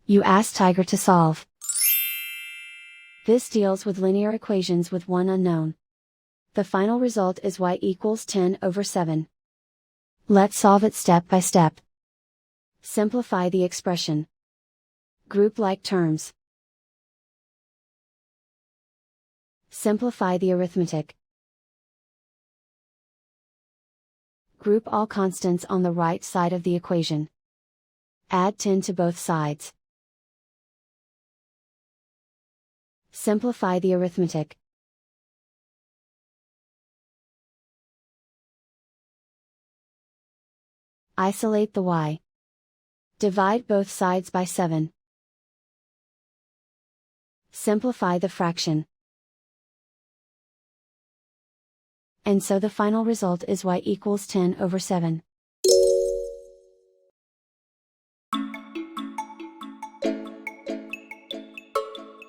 You ask Tiger to solve. This deals with linear equations with one unknown. The final result is y equals 10/7. Let's solve it step by step. Simplify the expression. Group like terms. Simplify the arithmetic. Group all constants on the right side of the equation. Add 10 to both sides. Simplify the arithmetic. Isolate the y. Divide both sides by 7. Simplify the fraction. And so the final result is y equals 10/7.